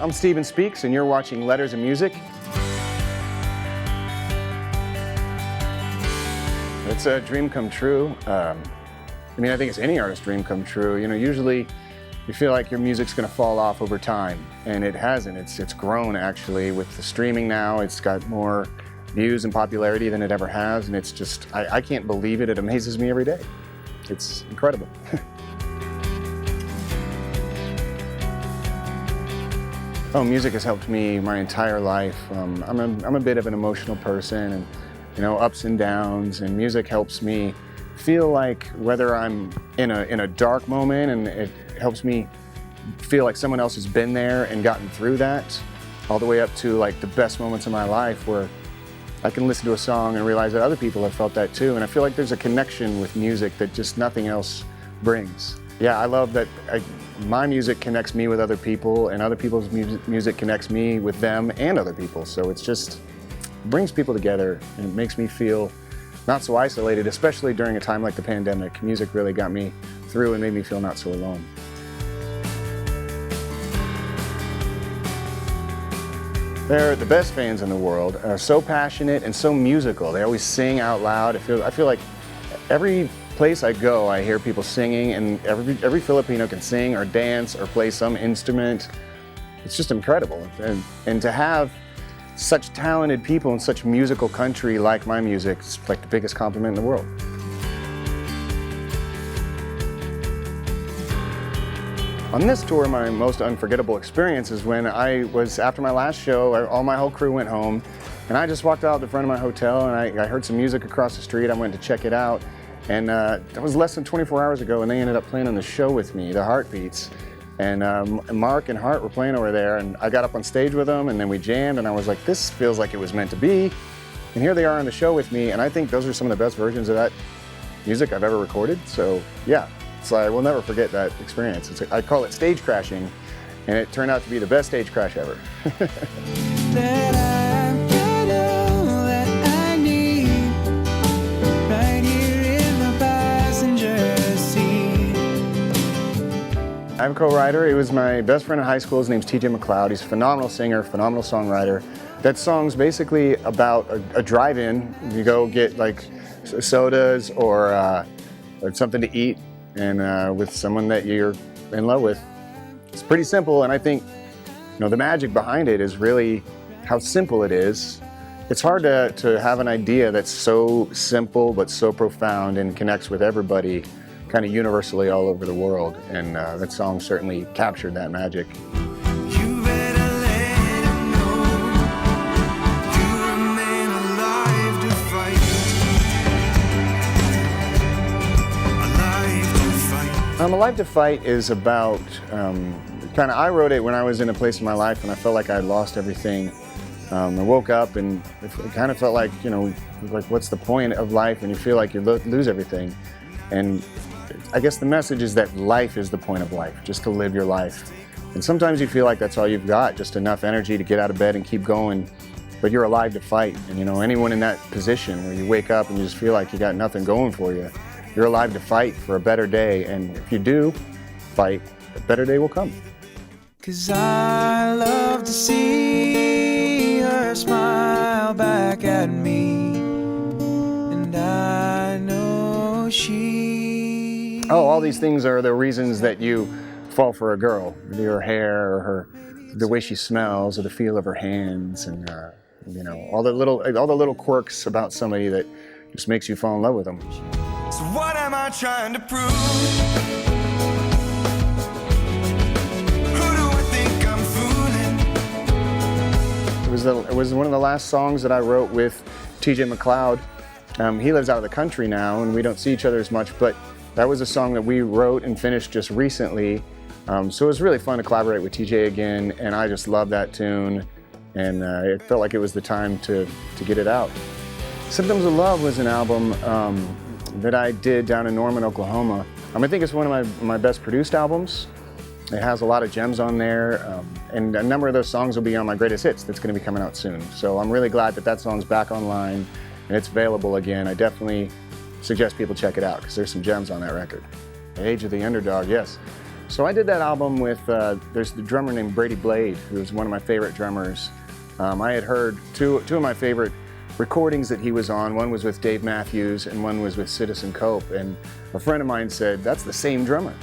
I'm Steven Speaks, and you're watching Letters and Music. It's a dream come true. I think it's any artist's dream come true. Usually you feel like your music's going to fall off over time, and it hasn't. It's grown, actually, with the streaming now. It's got more views and popularity than it ever has, and it's just, I can't believe it. It amazes me every day. It's incredible. Oh, music has helped me my entire life. I'm a bit of an emotional person, and ups and downs, and music helps me feel like, whether I'm in a dark moment, and it helps me feel like someone else has been there and gotten through that, all the way up to like the best moments of my life where I can listen to a song and realize that other people have felt that too. And I feel like there's a connection with music that just nothing else brings. Yeah, I love that my music connects me with other people, and other people's music connects me with them and other people. So it's just brings people together, and it makes me feel not so isolated, especially during a time like the pandemic. Music really got me through and made me feel not so alone. They're the best fans in the world, so passionate and so musical. They always sing out loud. I feel like every place I go, I hear people singing, and every Filipino can sing or dance or play some instrument. It's just incredible. And to have such talented people in such musical country like my music is like the biggest compliment in the world. On this tour, my most unforgettable experience is when after my last show, all my whole crew went home, and I just walked out the front of my hotel, and I heard some music across the street. I went to check it out, and that was less than 24 hours ago, and they ended up playing on the show with me, the Heartbeats. And Mark and Hart were playing over there, and I got up on stage with them, and then we jammed, and I was like, this feels like it was meant to be. And here they are on the show with me, and I think those are some of the best versions of that music I've ever recorded. So yeah, I will never forget that experience. I call it stage crashing, and it turned out to be the best stage crash ever. I'm a co-writer. He was my best friend in high school. His name's TJ McLeod. He's a phenomenal singer, phenomenal songwriter. That song's basically about a drive-in. You go get like sodas or something to eat, and with someone that you're in love with. It's pretty simple, and I think the magic behind it is really how simple it is. It's hard to have an idea that's so simple but so profound and connects with everybody kind of universally all over the world, and that song certainly captured that magic. You better let him know you're a man alive to fight. Alive to fight. Alive to Fight is about, I wrote it when I was in a place in my life and I felt like I had lost everything. I woke up and it kind of felt like, what's the point of life when you feel like you lose everything? And I guess the message is that life is the point of life, just to live your life. And sometimes you feel like that's all you've got, just enough energy to get out of bed and keep going, but you're alive to fight. And anyone in that position where you wake up and you just feel like you got nothing going for you, you're alive to fight for a better day. And if you do fight, a better day will come. 'Cause I love to see her smile back at me, and I know all these things are the reasons that you fall for a girl. Her hair, or the way she smells, or the feel of her hands, and all the little quirks about somebody that just makes you fall in love with them. So what am I trying to prove? Who do I think I'm fooling? It was one of the last songs that I wrote with TJ McLeod. He lives out of the country now, and we don't see each other as much, but that was a song that we wrote and finished just recently. So it was really fun to collaborate with TJ again, and I just love that tune, and it felt like it was the time to get it out. Symptoms of Love was an album that I did down in Norman, Oklahoma. I think it's one of my best produced albums. It has a lot of gems on there, and a number of those songs will be on my greatest hits that's going to be coming out soon. So I'm really glad that song's back online and it's available again. I definitely suggest people check it out because there's some gems on that record. The Age of the Underdog, yes. So I did that album with, there's the drummer named Brady Blade, who's one of my favorite drummers. I had heard two of my favorite recordings that he was on. One was with Dave Matthews and one was with Citizen Cope. And a friend of mine said, that's the same drummer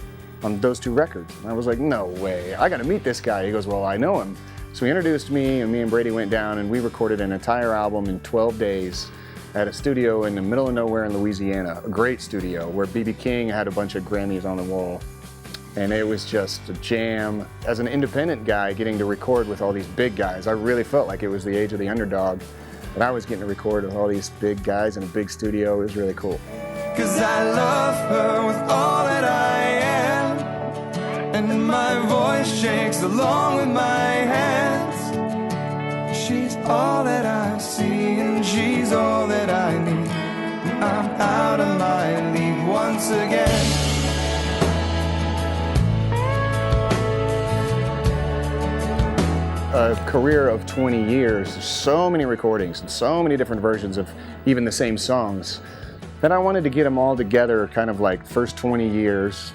on those two records. And I was like, no way, I gotta meet this guy. He goes, well, I know him. So he introduced me, and me and Brady went down and we recorded an entire album in 12 days at a studio in the middle of nowhere in Louisiana, a great studio where B.B. King had a bunch of Grammys on the wall. And it was just a jam. As an independent guy getting to record with all these big guys, I really felt like it was the age of the underdog. But I was getting to record with all these big guys in a big studio. It was really cool. 'Cause I love her with all that I am, and my voice shakes along with my hands. She's all that I see, and she's all that I need. I'm out of my league once again. A career of 20 years, so many recordings and so many different versions of even the same songs, that I wanted to get them all together, kind of like first 20 years.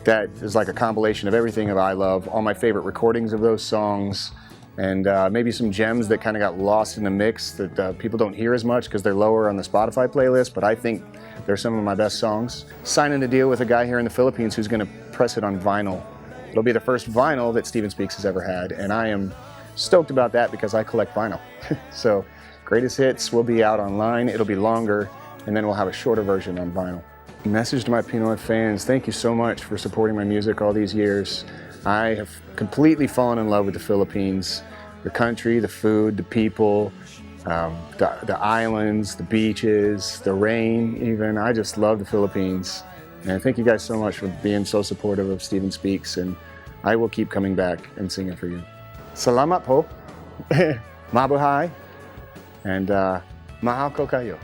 That is like a compilation of everything that I love, all my favorite recordings of those songs, and maybe some gems that kind of got lost in the mix that people don't hear as much because they're lower on the Spotify playlist, but I think they're some of my best songs. Signing a deal with a guy here in the Philippines who's going to press it on vinyl. It'll be the first vinyl that Steven Speaks has ever had, and I am stoked about that because I collect vinyl. So Greatest Hits will be out online, it'll be longer, and then we'll have a shorter version on vinyl. Message to my Pinoy fans, thank you so much for supporting my music all these years. I have completely fallen in love with the Philippines, the country, the food, the people, the islands, the beaches, the rain even. I just love the Philippines. And thank you guys so much for being so supportive of Steven Speaks, and I will keep coming back and singing for you. Salamat po, mabuhay, and mahal ko kayo.